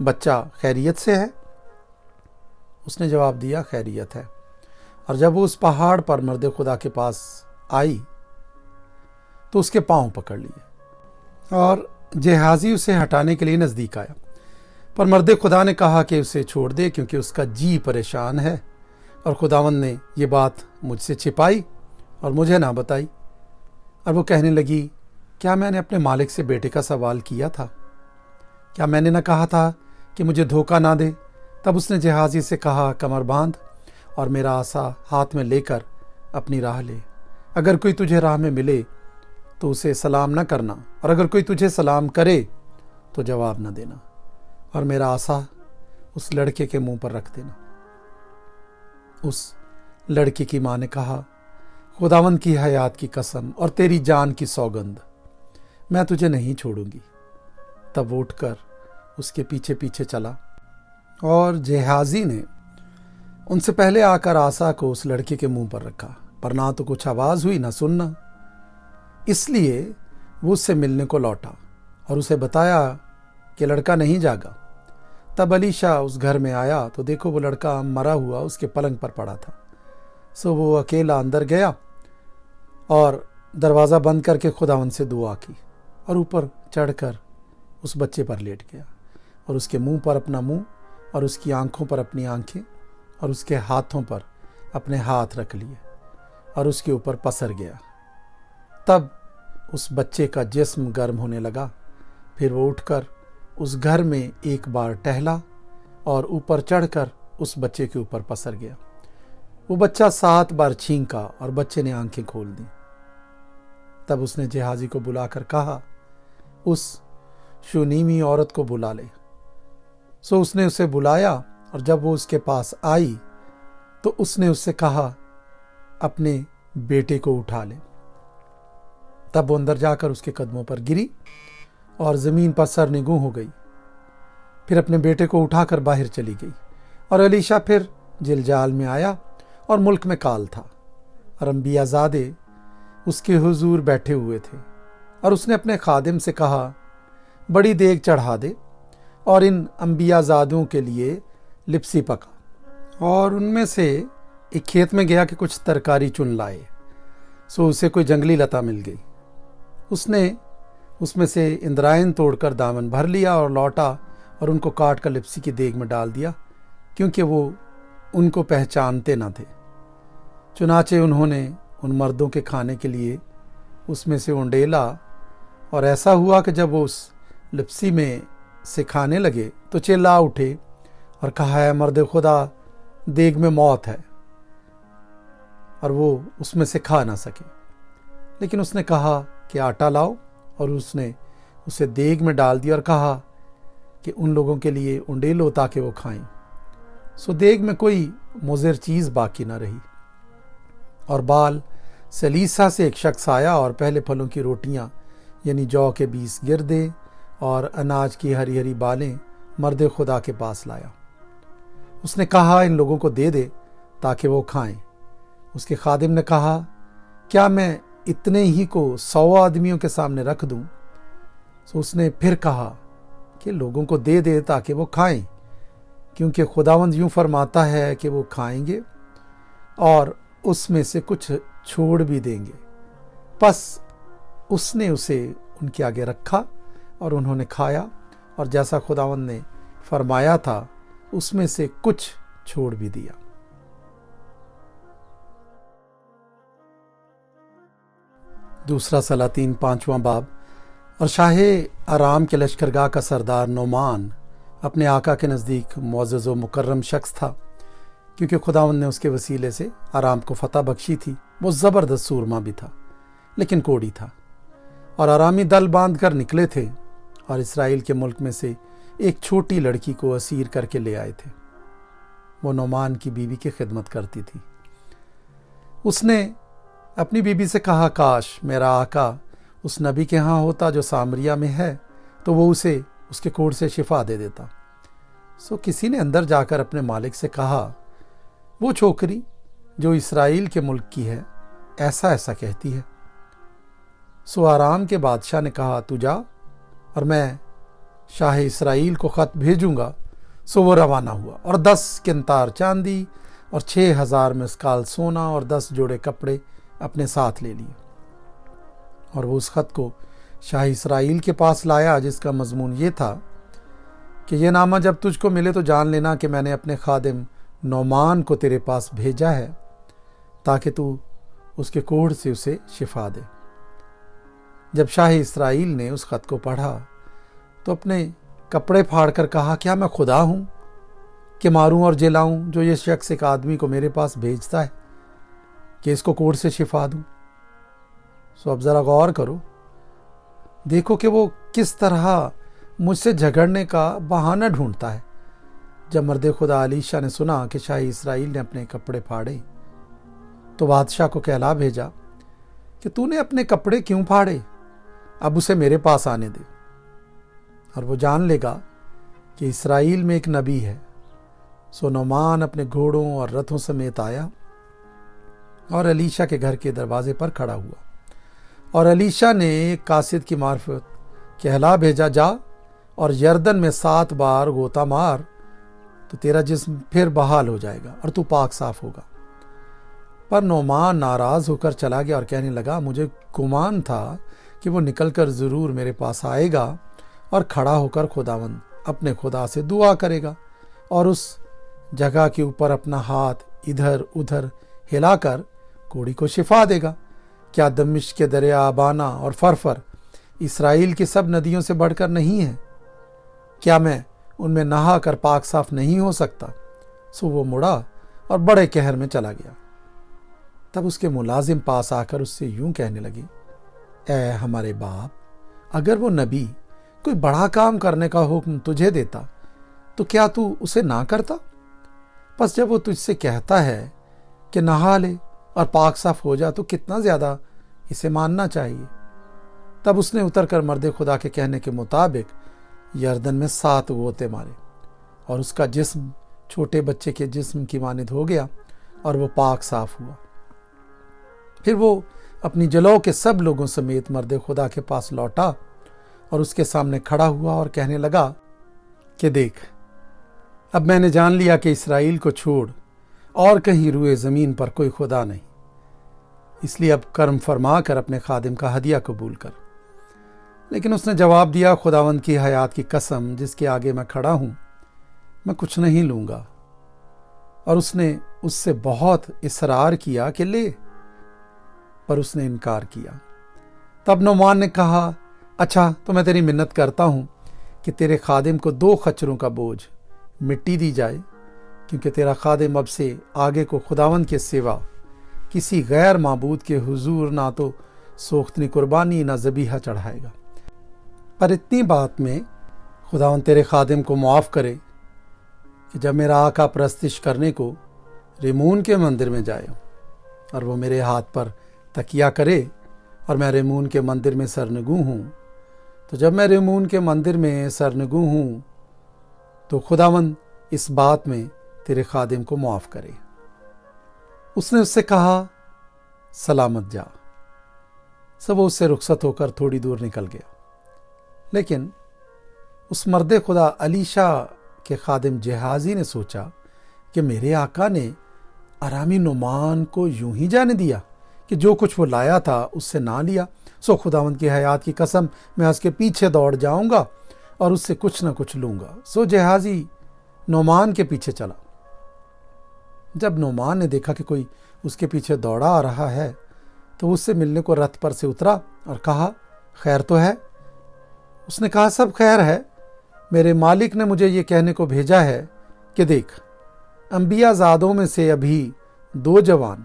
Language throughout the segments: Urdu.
بچہ خیریت سے ہے؟ اس نے جواب دیا خیریت ہے۔ اور جب وہ اس پہاڑ پر مرد خدا کے پاس آئی تو اس کے پاؤں پکڑ لیے اور جہازی اسے ہٹانے کے لیے نزدیک آیا، پر مرد خدا نے کہا کہ اسے چھوڑ دے کیونکہ اس کا جی پریشان ہے، اور خداوند نے یہ بات مجھ سے چھپائی اور مجھے نہ بتائی۔ اور وہ کہنے لگی، کیا میں نے اپنے مالک سے بیٹے کا سوال کیا تھا؟ کیا میں نے نہ کہا تھا کہ مجھے دھوکہ نہ دے؟ تب اس نے جہازی سے کہا، کمر باندھ اور میرا عصا ہاتھ میں لے کر اپنی راہ لے۔ اگر کوئی تجھے راہ میں ملے تو اسے سلام نہ کرنا، اور اگر کوئی تجھے سلام کرے تو جواب نہ دینا، اور میرا عصا اس لڑکے کے منہ پر رکھ دینا۔ اس لڑکی کی ماں نے کہا، خداوند کی حیات کی قسم اور تیری جان کی سوگند، میں تجھے نہیں چھوڑوں گی۔ تب وہ اٹھ کر اس کے پیچھے پیچھے چلا، اور جہازی نے ان سے پہلے آ کر عصا کو اس لڑکے کے منہ پر رکھا، پر نہ تو کچھ آواز ہوئی نہ سننا۔ اس لیے وہ اس سے ملنے کو لوٹا اور اسے بتایا کہ لڑکا نہیں جاگا۔ تب الیشا اس گھر میں آیا تو دیکھو وہ لڑکا مرا ہوا اس کے پلنگ پر پڑا تھا۔ سو وہ اکیلا اندر گیا اور دروازہ بند کر کے خداوند سے دعا کی، اور اوپر چڑھ کر اس بچے پر لیٹ گیا، اور اس کے منہ پر اپنا منہ اور اس کی آنکھوں پر اپنی آنکھیں اور اس کے ہاتھوں پر اپنے ہاتھ رکھ لیے اور اس کے اوپر پسر گیا۔ تب اس بچے کا جسم گرم ہونے لگا۔ پھر وہ اٹھ کر اس گھر میں ایک بار ٹہلا اور اوپر چڑھ کر اس بچے کے اوپر پسر گیا۔ وہ بچہ 7 بار چھینکا اور بچے نے آنکھیں کھول دیں۔ تب اس نے جہازی کو بلا کر کہا، اس شونیمی عورت کو بلا لے۔ سو اس نے اسے بلایا، اور جب وہ اس کے پاس آئی تو اس نے اس سے کہا، اپنے بیٹے کو اٹھا لے۔ تب وہ اندر جا کر اس کے قدموں پر گری اور زمین پر سرنگوں ہو گئی۔ پھر اپنے بیٹے کو اٹھا کر باہر چلی گئی، اور الیشا پھر جلجال میں آیا، اور ملک میں کال تھا، اور انبیاء زادے اس کے حضور بیٹھے ہوئے تھے۔ اور اس نے اپنے خادم سے کہا، بڑی دیگ چڑھا دے اور ان انبیاء زادوں کے لیے لپسی پکا۔ اور ان میں سے ایک کھیت میں گیا کہ کچھ ترکاری چن لائے، سو اسے کوئی جنگلی لتا مل گئی۔ اس نے اس میں سے اندرائن توڑ کر دامن بھر لیا اور لوٹا اور ان کو کاٹ کر لپسی کی دیگ میں ڈال دیا، کیونکہ وہ ان کو پہچانتے نہ تھے۔ چنانچہ انہوں نے ان مردوں کے کھانے کے لیے اس میں سے اونڈیلا، اور ایسا ہوا کہ جب وہ اس لپسی میں سے کھانے لگے تو چلا اٹھے اور کہا، ہے مرد خدا، دیگ میں موت ہے، اور وہ اس میں سے کھا نہ سکے۔ لیکن اس نے کہا کہ آٹا لاؤ، اور اس نے اسے دیگ میں ڈال دیا اور کہا کہ ان لوگوں کے لیے اونڈیلو تاکہ وہ کھائیں۔ سو دیگ میں کوئی مضر چیز باقی نہ رہی۔ اور بال سلیسا سے ایک شخص آیا اور پہلے پھلوں کی روٹیاں یعنی جو کے 20 گردے اور اناج کی ہری ہری بالیں مرد خدا کے پاس لایا۔ اس نے کہا، ان لوگوں کو دے دے تاکہ وہ کھائیں۔ اس کے خادم نے کہا، کیا میں اتنے ہی کو 100 آدمیوں کے سامنے رکھ دوں؟ تو اس نے پھر کہا کہ لوگوں کو دے دے تاکہ وہ کھائیں، کیونکہ خداوند یوں فرماتا ہے کہ وہ کھائیں گے اور اس میں سے کچھ چھوڑ بھی دیں گے۔ پس اس نے اسے ان کے آگے رکھا اور انہوں نے کھایا، اور جیسا خداوند نے فرمایا تھا اس میں سے کچھ چھوڑ بھی دیا۔ دوسرا سلاطین 5واں باب۔ اور شاہ آرام کے لشکرگاہ کا سردار نعمان اپنے آقا کے نزدیک معزز و مکرم شخص تھا، کیونکہ خداوند نے اس کے وسیلے سے آرام کو فتح بخشی تھی۔ وہ زبردست سورما بھی تھا لیکن کوڑی تھا، اور آرامی دل باندھ کر نکلے تھے اور اسرائیل کے ملک میں سے ایک چھوٹی لڑکی کو اسیر کر کے لے آئے تھے۔ وہ نعمان کی بیوی کی خدمت کرتی تھی۔ اس نے اپنی بیوی سے کہا، کاش میرا آقا اس نبی کے ہاں ہوتا جو سامریا میں ہے، تو وہ اسے اس کے کوڑ سے شفا دے دیتا۔ سو کسی نے اندر جا کر اپنے مالک سے کہا، وہ چھوکری جو اسرائیل کے ملک کی ہے ایسا ایسا کہتی ہے۔ سو آرام کے بادشاہ نے کہا، تو جا اور میں شاہ اسرائیل کو خط بھیجوں گا سو وہ روانہ ہوا اور 10 قنطار چاندی اور 6000 مسکال سونا اور 10 جوڑے کپڑے اپنے ساتھ لے لیے، اور وہ اس خط کو شاہ اسرائیل کے پاس لایا، جس کا مضمون یہ تھا کہ یہ نامہ جب تجھ کو ملے تو جان لینا کہ میں نے اپنے خادم نعمان کو تیرے پاس بھیجا ہے تاکہ تو اس کے کوڑھ سے اسے شفا دے۔ جب شاہ اسرائیل نے اس خط کو پڑھا تو اپنے کپڑے پھاڑ کر کہا، کیا میں خدا ہوں کہ ماروں اور جلاؤں جو یہ شخص ایک آدمی کو میرے پاس بھیجتا ہے کہ اس کو کوڑھ سے شفا دوں؟ سو اب ذرا غور کرو، دیکھو کہ وہ کس طرح مجھ سے جھگڑنے کا بہانہ ڈھونڈتا ہے۔ جب مرد خدا الیشا نے سنا کہ شاہ اسرائیل نے اپنے کپڑے پھاڑے تو بادشاہ کو کہلا بھیجا کہ تو نے اپنے کپڑے کیوں پھاڑے؟ اب اسے میرے پاس آنے دے، اور وہ جان لے گا کہ اسرائیل میں ایک نبی ہے۔ سو نعمان اپنے گھوڑوں اور رتھوں سمیت آیا اور الیشا کے گھر کے دروازے پر کھڑا ہوا، اور الیشا نے ایک قاصد کی معرفت کہلا بھیجا، جا اور یردن میں 7 بار غوطہ مار تو تیرا جسم پھر بحال ہو جائے گا اور تو پاک صاف ہوگا۔ پر نعمان ناراض ہو کر چلا گیا اور کہنے لگا، مجھے گمان تھا کہ وہ نکل کر ضرور میرے پاس آئے گا اور کھڑا ہو کر خداوند اپنے خدا سے دعا کرے گا اور اس جگہ کے اوپر اپنا ہاتھ ادھر ادھر ہلا کر کوڑی کو شفا دے گا۔ کیا دمشق کے دریا ابانا اور فرفر اسرائیل کی سب ندیوں سے بڑھ کر نہیں ہے؟ کیا میں ان میں نہا کر پاک صاف نہیں ہو سکتا؟ سو وہ مڑا اور بڑے قہر میں چلا گیا۔ تب اس کے ملازم پاس آ کر اس سے یوں کہنے لگے، اے ہمارے باپ، اگر وہ نبی کوئی بڑا کام کرنے کا حکم تجھے دیتا تو کیا تو اسے نہ کرتا؟ پس جب وہ تجھ سے کہتا ہے کہ نہا لے اور پاک صاف ہو جا تو کتنا زیادہ اسے ماننا چاہیے۔ تب اس نے اتر کر مرد خدا کے کہنے کے مطابق یردن میں 7 غوطے مارے، اور اس کا جسم چھوٹے بچے کے جسم کی مانند ہو گیا اور وہ پاک صاف ہوا۔ پھر وہ اپنی جلو کے سب لوگوں سمیت مرد خدا کے پاس لوٹا اور اس کے سامنے کھڑا ہوا اور کہنے لگا کہ دیکھ، اب میں نے جان لیا کہ اسرائیل کو چھوڑ اور کہیں روئے زمین پر کوئی خدا نہیں، اس لیے اب کرم فرما کر اپنے خادم کا ہدیہ قبول کر۔ لیکن اس نے جواب دیا، خداوند کی حیات کی قسم جس کے آگے میں کھڑا ہوں، میں کچھ نہیں لوں گا۔ اور اس نے اس سے بہت اصرار کیا کہ لے، پر اس نے انکار کیا۔ تب نعمان نے کہا، اچھا تو میں تیری منت کرتا ہوں کہ تیرے خادم کو 2 خچروں کا بوجھ مٹی دی جائے، کیونکہ تیرا خادم اب سے آگے کو خداوند کے سوا کسی غیر معبود کے حضور نہ تو سوختنی قربانی نہ ذبیحہ چڑھائے گا۔ پر اتنی بات میں خداوند تیرے خادم کو معاف کرے کہ جب میرا آقا پرستش کرنے کو ریمون کے مندر میں جائے اور وہ میرے ہاتھ پر تکیہ کرے اور میں ریمون کے مندر میں سرنگوں ہوں، تو جب میں ریمون کے مندر میں سرنگوں ہوں تو خداوند اس بات میں تیرے خادم کو معاف کرے۔ اس نے اس سے کہا، سلامت جا۔ سب وہ اس سے رخصت ہو کر تھوڑی دور نکل گیا۔ لیکن اس مرد خدا الیشا کے خادم جہازی نے سوچا کہ میرے آقا نے ارامی نعمان کو یوں ہی جانے دیا کہ جو کچھ وہ لایا تھا اس سے نہ لیا۔ سو خداوند کی حیات کی قسم میں اس کے پیچھے دوڑ جاؤں گا اور اس سے کچھ نہ کچھ لوں گا۔ سو جہازی نعمان کے پیچھے چلا۔ جب نعمان نے دیکھا کہ کوئی اس کے پیچھے دوڑا آ رہا ہے تو اس سے ملنے کو رتھ پر سے اترا اور کہا، خیر تو ہے؟ اس نے کہا، سب خیر ہے۔ میرے مالک نے مجھے یہ کہنے کو بھیجا ہے کہ دیکھ، انبیاء زادوں میں سے ابھی 2 جوان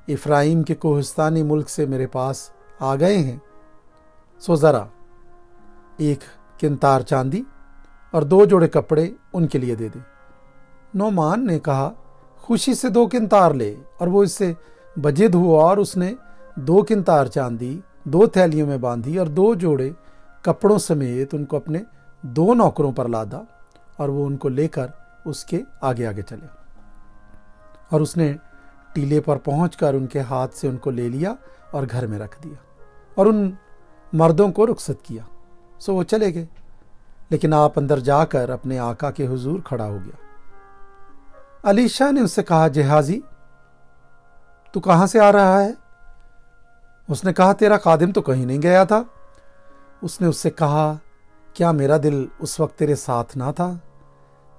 افرائیم کے کوہستانی ملک سے میرے پاس آ گئے ہیں، سو ذرا 1 قنطار چاندی اور 2 جوڑے کپڑے ان کے لیے دے دے۔ نعمان نے کہا، خوشی سے 2 قنطار لے، اور وہ اس سے بجد ہوا اور اس نے 2 قنطار چاندی 2 تھیلیوں میں باندھی اور 2 جوڑے کپڑوں سمیت ان کو اپنے 2 نوکروں پر لادا، اور وہ ان کو لے کر اس کے آگے آگے چلے، اور اس نے ٹیلے پر پہنچ کر ان کے ہاتھ سے ان کو لے لیا اور گھر میں رکھ دیا اور ان مردوں کو رخصت کیا۔ سو وہ چلے گئے۔ لیکن آپ اندر جا کر اپنے آقا کے حضور کھڑا ہو گیا۔ علیشہ نے اس سے کہا، جہازی تو کہاں سے آ رہا ہے؟ اس نے کہا، تیرا خادم تو کہیں نہیں گیا تھا۔ اس نے اس سے کہا، کیا میرا دل اس وقت تیرے ساتھ نہ تھا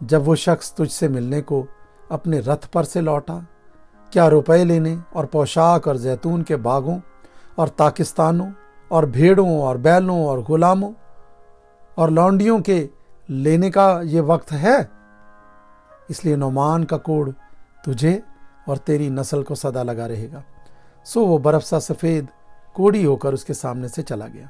جب وہ شخص تجھ سے ملنے کو اپنے رتھ پر سے لوٹا؟ کیا روپے لینے اور پوشاک اور زیتون کے باغوں اور تاکستانوں اور بھیڑوں اور بیلوں اور غلاموں اور لونڈیوں کے لینے کا یہ وقت ہے؟ اس لیے نعمان کا کوڑ تجھے اور تیری نسل کو سدا لگا رہے گا۔ سو وہ برف سا سفید کوڑی ہو کر اس کے سامنے سے چلا گیا۔